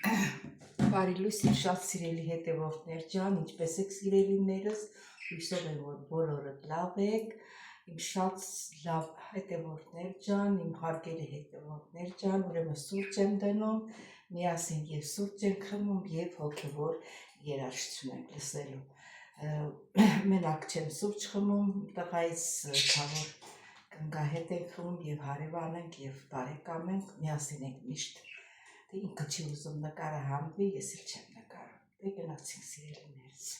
Բարի լույս իմ շատ սիրելի հետևորդներ ջան, ինչպես եք սիրելիներս, հույսով եմ, որ բոլորդ լավ եք, իմ շատ լավ հետևորդներ ջան, իմ հարգելի հետևորդներ ջան, ուրեմն սուրճ եմ դնում, միասին եւ սուրճ ենք խմում եւ հոգեվոր երաժշտություն ենք լսելու։ Մենակ չեմ սուրճ խմում, տղայից քավոր կնգահետ ենք խմում եւ հարևան ենք եւ բարեկամ ենք, միասին ենք միշտ։ Ինքը չի ուզում նկարը հանդվի, ես էլ չեմ նկարում, դե գնացինք սիրելիներս։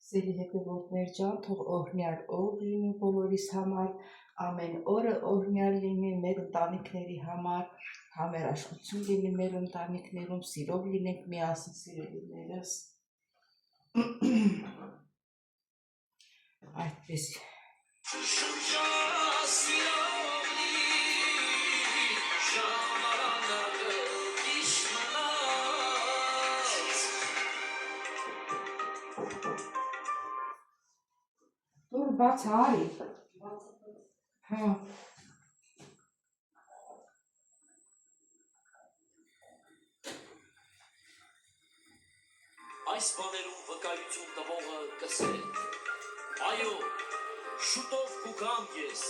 Սիրելի հետևորդներ ջան, թող օրհնյալ օր լինի բոլորիս համար, ամեն օրը օրհնյալ լինի մեր ընտանիքների համար, համերաշխություն լինի մեր ընտանիքներում, սիրով լինենք միասին սիրելիներս։ Այդպես Դուր բաց արի։ Հա։ Այս բաներում վկայություն տվողը կսել։ Այո, շուտով կուգամ ես։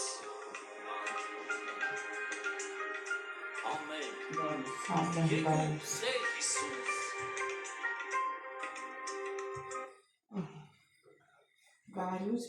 Ամեն։ Ամեն։ Սեր Հիսուս։ Բարյուս։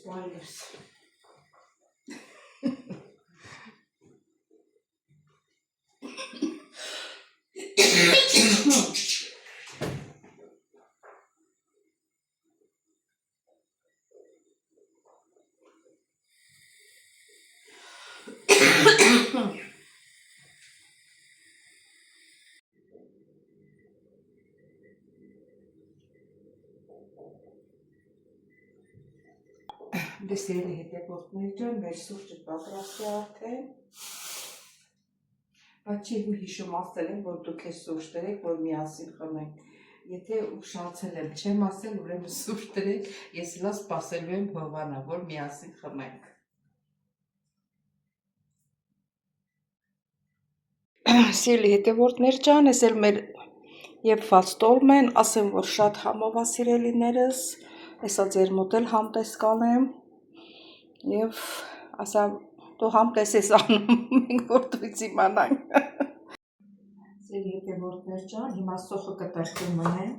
Սիրելի հետևորդներ ջան, մեր սուրճը պատրաստ է արդեն, բայց չի հիշում ասել եմ, որ դուք ես սուրճ դրեք, որ միասին խմենք, եթե ուշացել եմ, չեմ ասել, ուրեմն սուրճ դրեք, ես լա սպասելու եմ Հովանա, որ միասին խմենք։ Սիրելի հետևորդներ ջան, ես էլ մեր եփված տոլմեն, ասեմ, որ շատ համով է սիրելիներս, Հեսա ձեր մոտ էլ համտես կանեմ եւ ասա դու համտես ես անում մենք որ դուք իմանանք Ձեր հետևորդներ ջան հիմա սոխը կտրտում եմ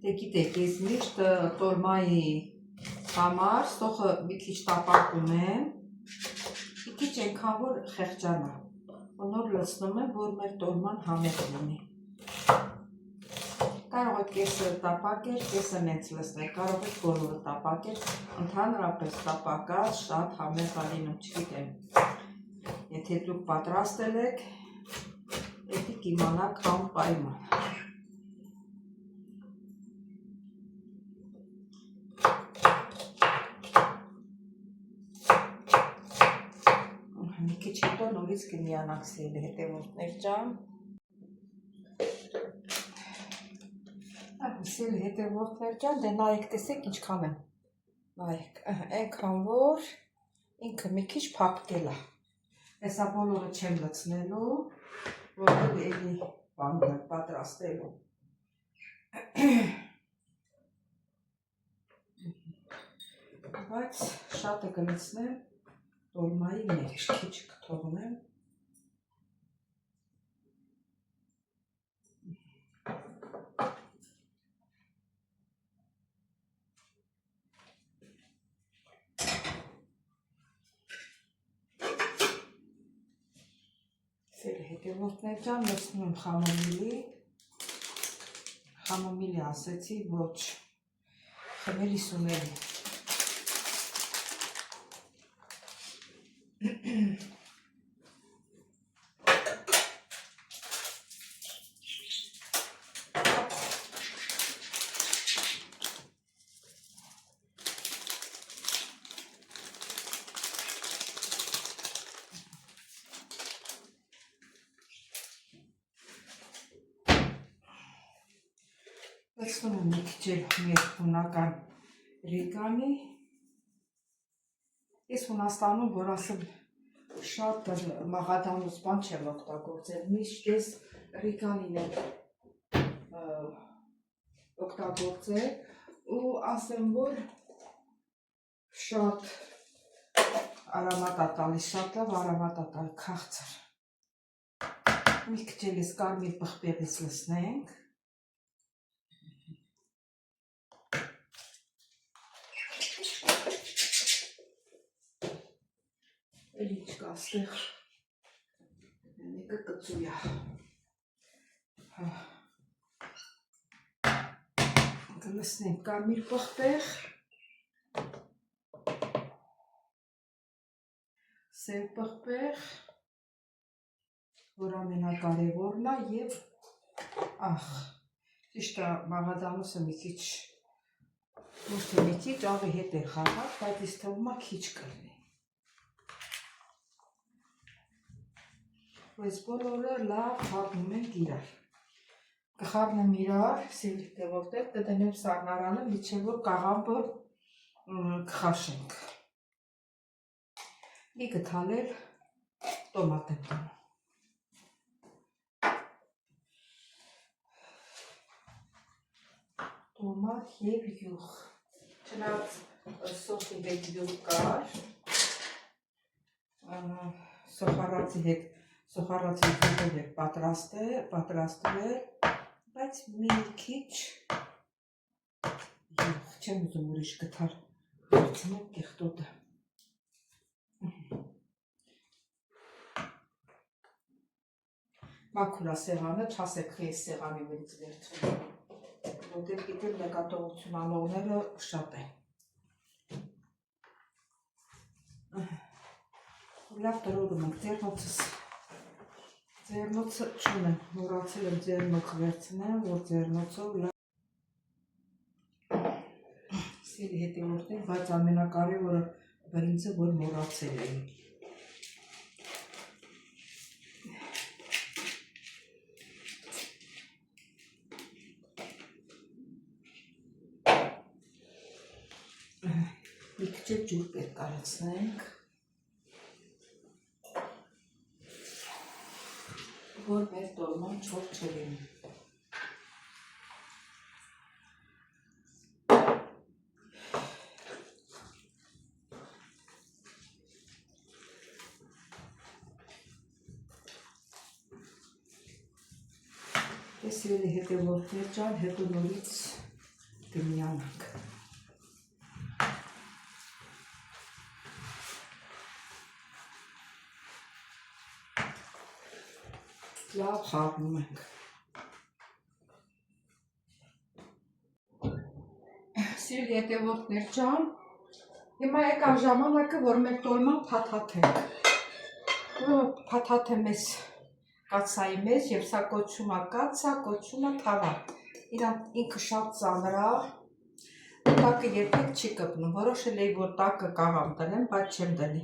դե գիտեք ես միշտ տոլմայի համար սոխը մի քիչ տապակում եմ մի քիչ այնքան որ խեղճանա նոր լցնում եմ որ մեր տոլման համեղ լինի Կարող եք կեսը տապակել, կեսը նենց լցնել, կարող եք բոլորը տապակել, ընդհանրապես տապակած շատ համեղ ա լինում, չգիտեմ։ Եթե դուք պատրաստել եք, պետք է իմանաք անպայման։ Մի քիչ հետո նորից կմիանանք սիրելի հետևորդներ ջան։ Սիրելի հետևորդներ ջան, դե նայեք տեսեք ինչքան եմ։ Նայեք, այնքան որ ինքը մի քիչ փափկել է։ Հեսա բոլորը չեմ լցնելու, որտեղ էլի բան եմ պատրաստելու։ Բայց շատը կլցնեմ տոլմայի մեջ, քիչ կթողնեմ։ Հետևորդներ ջան, լցնում եմ խամամիլի ասեցի, ոչ, խմելի սունելի։ Լցնում եմ մի քիչ մեր հունական ռիգանի։ Ես Հունաստանում, որ ասեմ, շատ մաղադանոց բան չեմ օգտագործել, միշտ ես ռիգանին եմ օգտագործել ու ասեմ, որ շատ արամատ ա տալիս, շատ լավ արամատ ա տալիս, քաղցր։ Մի քիչ էլ ես կարմիր պղպեղից լցնենք։ Էլի չկա ստեղ, մեկը կծու է, կլսնենք կարմիր պղպեղ, սև պղպեղ, որ ամենակարևորն է և ճիշտ է մաղադանոսը մի քիչ, ոչ թե մի քիչ աղի հետ է խաղալ, բայց ես թվում է քիչ կլինի։ Այս բոլորը լավ խառնում ենք իրար։ Կխառնեմ իրար, սիրելի հետևորդներ, կդնեմ սառնարանը, մինչև որ կաղամբը կխաշենք։ Մի գթալել տոմատ եմ դնում։ Տոմատ և յուղ։ Չնայած սոխի հետ յուղ կար, սոխառացի հետ յուղով էր պատրաստվել, բայց մի քիչ յուղ, չեմ ուզում ուրիշ գթալ, վերցնեմ կեղտոտը։ Մաքուր է սեղանը, չասեք ես սեղանի վրից վերցնում, որտեղ գիտեմ նկատողություն անողները շատ են։ Լավ տրորում ենք ձեռնոցը չունեմ, մոռացել եմ ձեռնոց վերցնեմ, որ ձեռնոցով լավ սիրելի հետևորդներ, բայց ամենակարևորը բրինձը, որ մոռացել եմ։ Մի քիչ ջուր պետք է լցնենք, որ մեր տոլման չոր չլինի։ Սիրելի հետևորդներ ջան, հետո նորից կմիանանք։ Լավ խաղում ենք։ Սիրելի հետևորդներ ջան, հիմա եկավ ժամանակը, որ մեր տոլման փաթաթենք։ Փաթաթեմ ես կացայի մեջ եւ սա կոչվում է կացա, կոչվում է թավա։ Ինքը շատ ծանր է, տակը երբեք չի կպնում։ Որոշել էի, որ տակը կաղամ դնեմ, բայց չեմ դնի։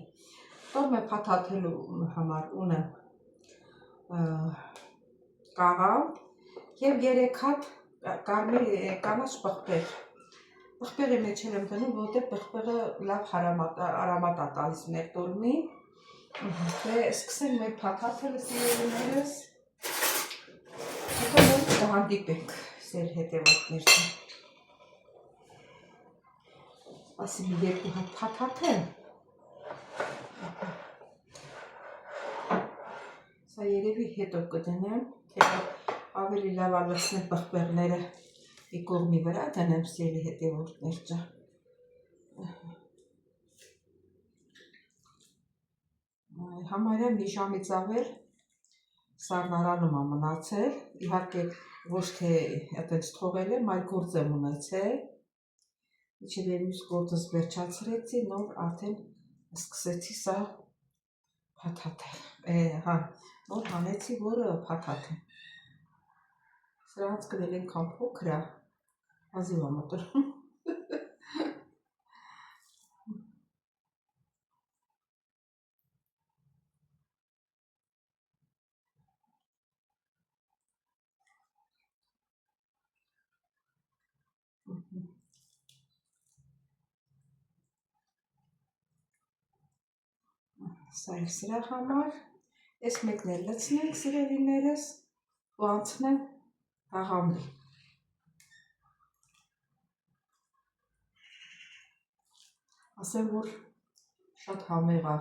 Տոլմա փաթաթելու համար ունեմ կաղամ եւ 3 հատ կարմիր կանաչ պղպեղ։ Պղպեղի մեջ եմ դնում, որտեղ պղպեղը լավ արամատ է տալիս մեր տոլմին։ Սկսենք մեր փաթաթելը սիրելիներս, հետո նոր կհանդիպենք սեր հետևորդներ ջան։ Ասի մի 2 հատ փաթաթեմ։ Սա երևի հետո կդնեմ, թե ավելի լավ լցնեմ պղպեղները մի կողմի վրա դնեմ սիրելի հետևորդներ ջան։ Համարյա մի ժամից ավել սառնարանում է մնացել, իհարկե ոչ թե այդպես թողել եմ, այլ գործ եմ ունեցել։ Մինչև մյուս գործս վերջացրեցի, նոր արդեն սկսեցի սա փաթաթել։ Նոր հանեցի, որը փաթաթեմ։ Սրանց կնել ենքան փոքր է, հազիվ է մտնում։ Սա է սրա համար, ես մեկն էլ լցնենք սիրելիներս ու անցնեմ աղամի։ Ասեմ, որ շատ համեղ է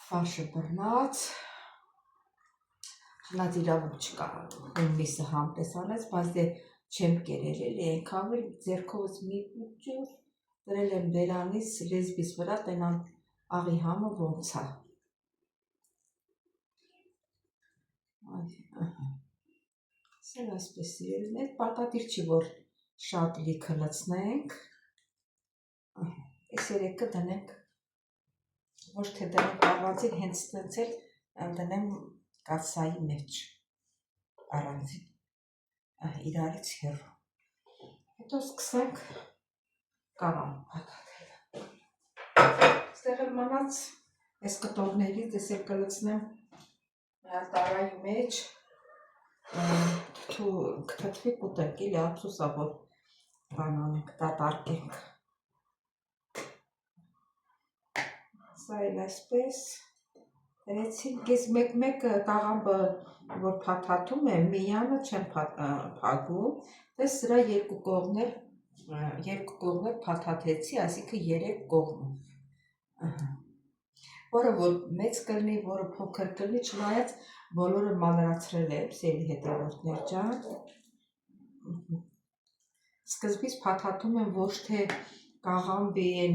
ֆարշը բռնած, հնած իրավունք չկա միսը համտեսանեց, բայց դե չեմ կերել էլի, ենքան էլ ձերքովս մի ջուր դրել եմ բերանից լեզվիս վրա, տենան աղի համը ոնց է։ Սեր այսպես սիրելիներ, պարտադիր չի, որ շատ լիքը լցնենք, այս երեկը դնենք, ոչ թե դնենք առանձին, հենց ստենցել դնեմ կացայի մեջ, առանձին, իրարից հեռու։ Հետո սկսենք կաղամ փաթաթել։ Ստեղ էլ մնաց այս կտորներից, ես էլ կլցնեմ տարայի մեջ, թթվի կուտենք, իլի ափսոսա, որ բան անենք, դատարկենք։ Սա էլ այսպես դրեցինք, ես մեկ կաղամբը, որ փաթաթում եմ, միանը չեմ փակում, դες սրա երկու կողմներ փաթաթեցի, այսինքն 3 կողմով։ Որը որ մեծ կլինի, որը փոքր կլինի, չնայած բոլորը մանրացրել եմ, սիրելի հետևորդներ ջան։ Սկզբից փաթաթում եմ ոչ թե կաղամբի են,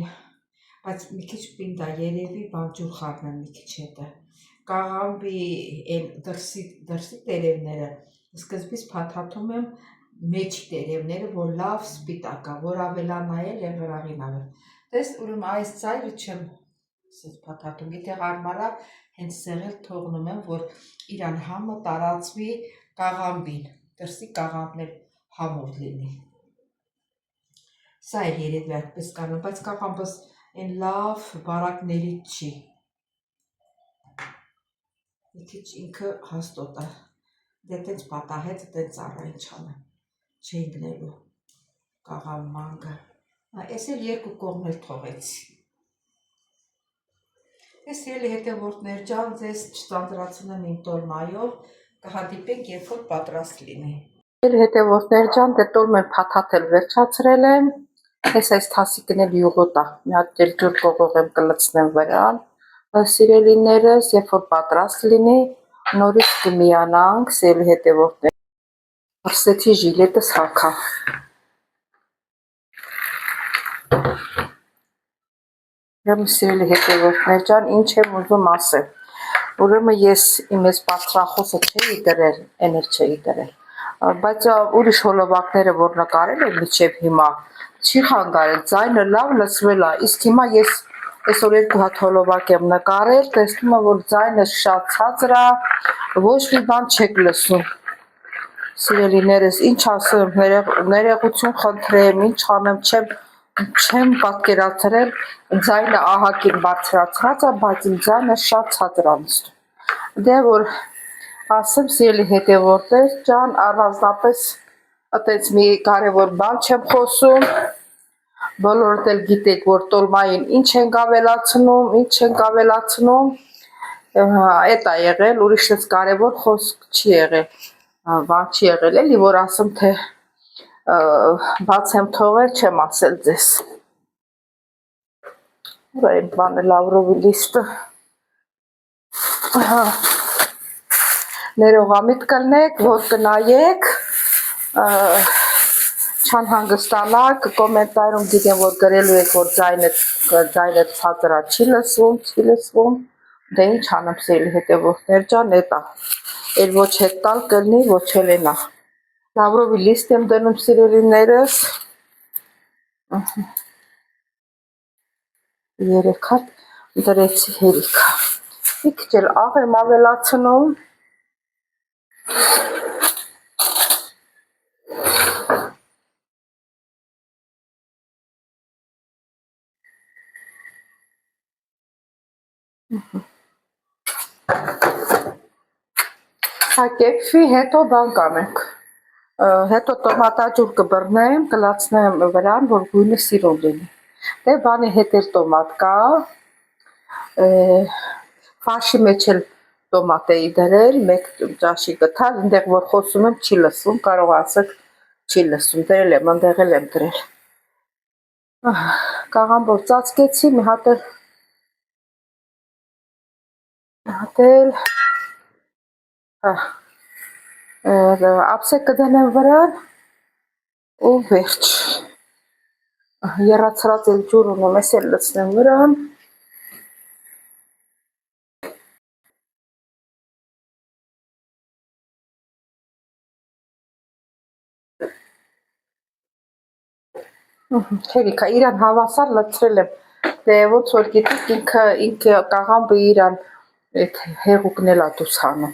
բայց մի քիչ պինդ է երևի, բան ջուր խառնեմ մի քիչ հետը։ Կաղամբի են դրսի տերևները, սկզբից փաթաթում եմ մեջի տերևները, որ լավ սպիտակ է, որ ավելանա էլ եղրաղին ավել։ Դες ուրեմն այս ծայրը չեմ փաթաթում, եթե հարմարա հենց սեղել թողնում եմ, որ իրան համը տարածվի կաղամբին, դրսի կաղամբն էլ համով լինի։ Սա էլ երևի այդպես կանեմ, բայց կաղամբս են լավ բարակներից չի։ Մի քիչ ինքը հաստոտ է, դե տենց պատահեց, տենց առա ինչ անեմ, չէի գնելու կաղամ մանգը։ Ես էլ 2 կողմ էլ թողեցի։ Ես սիրելի հետևորդներ ջան, ձեզ չծանրացնեմ իմ տոլմայով, կհանդիպենք, երբ որ պատրաստ լինի։ Սիրելի հետևորդներ ջան, դե տոլմեն փաթաթել վերջացրել եմ, ես այս թասիկն էլ յուղոտ է, մի հատ էլ ջուր կողող եմ կլցնեմ վրան, սիրելիներս, երբ որ պատրաստ լինի, Նորից կմիանանք սիրելի հետևորդներ։ Արսեցի ժիլետս հագա։ Ուրեմն սիրելի հետևորդներ ջան, ինչ եմ ուզում ասել։ Ուրեմն ես իմ այս բարձրախոսը չէի դրել, էներ չէի դրել։ Բայց ուրիշ հոլովակները, որ նկարել եմ մինչև հիմա, չի խանգարել, ձայնը լավ լսվել է։ Իսկ հիմա ես այսօր երկու հատ հոլովակ եմ նկարել, տեսնում եմ, որ ձայնը շատ ցածր է, ոչ մի բան չեք լսում։ Սիրելիներս, ինչ ասեմ, ներողություն խնդրեմ, ինչ անեմ, չեմ պատկերացրել, ձայնը ահագին բարձրացած է, բայց իմ ձայնը շատ ցածր է նստում։ Դե որ ասեմ, սիրելի հետևորդներ ջան, առանձնապես այդպես մի կարևոր բան չեմ խոսում, բոլորդ էլ գիտեք, որ տոլմային ինչ ենք ավելացնում, այդ է եղել, ուրիշից կարևոր խոսք չի եղել, բան չի եղել, էլի որ ասեմ, թե բաց եմ թողել, չեմ ասել ձեզ։ Ուր է բանը Լավրովի լիստը։ Ներողամիտ կլնեք, որ կնայեք, չանհանգստանաք, կոմենտարում գիտեմ, որ գրելու եք, որ ձայնը ցածր է, չի լսվում, դե ինչ անեմ սիրելի հետևորդներ ջան, էտա, էլ ոչ հետ տալ կլնի, ոչ էլ էնա։ Լավրովի լիստ եմ դնում սիրելիներս, 3 հատ դրեցի հերիքա, մի քիչ էլ աղ եմ ավելացնում, հակեփվի, հետո բան կանենք, հետո տոմատաջուր կբռնեմ, կլացնեմ վրան, որ գույնը սիրուն լինի, դե բանի հետ էլ տոմատ կա, ֆարշի մեջ էլ տոմատ էի դրել, 1 ճաշի գթալ, այնտեղ որ խոսում եմ չի լսվում, կարող ասեք չի լսվում, դրել եմ, ընդեղ էլ եմ դրել, կաղամբով ծածկեցի, մի հատ էլ ափսեկ կդնեմ վրան ու վերջ, եռացրած էլ ջուր ունեմ, ես էլ լցնեմ վրան, հերիքա, իրան հավասար լցրել եմ, դե ոնց որ գիտեք, ինքը կաղամբը իրան հեղուկն էլ է դուրս հանում։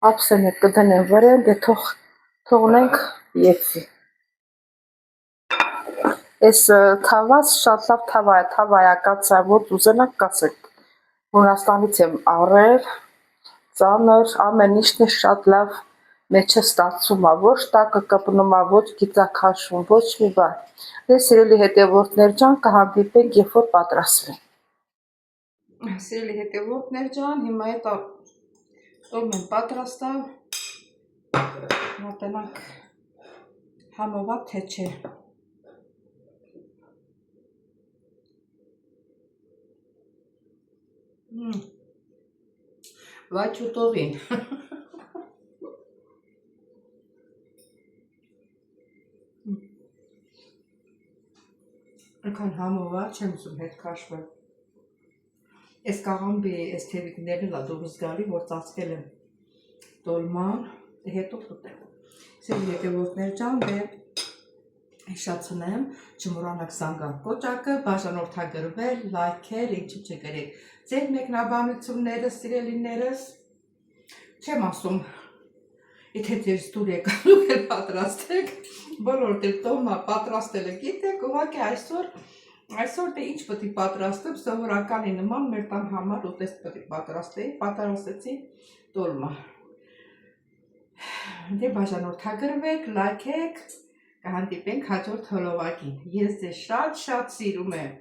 Ափսենը կդնեմ վրան, դե թողնենք եփվի։ Այս թավաս շատ լավ թավա է, կացա, որ ուզենաք կասեք, Հունաստանից եմ առել, ծանր, ամեն ինչն է շատ լավ մեջը ստացվում է, ոչ տակը կպնում է, ոչ գիծաքաշվում, ոչ մի բան։ Դե սիրելի հետևորդներ ջան, կհանդիպենք, երբ որ պատրաստվենք։ Սիրելի հետևորդներ ջան, հիմա այդ տոլմեն պատրաստ է, մոտենանք համովա թե չէ։ Վայ չուտովին։ Անկան համովա չեմ ուզում հետ քաշվել։ Այս կաղամբի, այս թևիկներն էլ դուրս գալի, որ ծածկել եմ տոլման, հետո կուտեմ։ Սիրելի հետևորդներ ջան, դե հիշացնեմ, չմոռանաք զանգակ կոճակը, բաժանորդագրվել, լայքել, ինչու չգրեք ձեր մեկնաբանությունները, սիրելիներս, չեմ ասում, եթե ձեր ստուր եկան ու էլ պատրաստեք, բոլորդ էլ տոմա պատրաստելը գիտեք, ուղղակի այսօր դե ինչ պետք է պատրաստեմ, սովորականի նման մեր տան համար ուտեստ պետք է պատրաստեի, պատրաստեցի տոլմա։ Դե բաժանորդագրվեք, լայքեք, կհանդիպենք հաջորդ հոլովակին։ Ես ձեզ շատ սիրում եմ։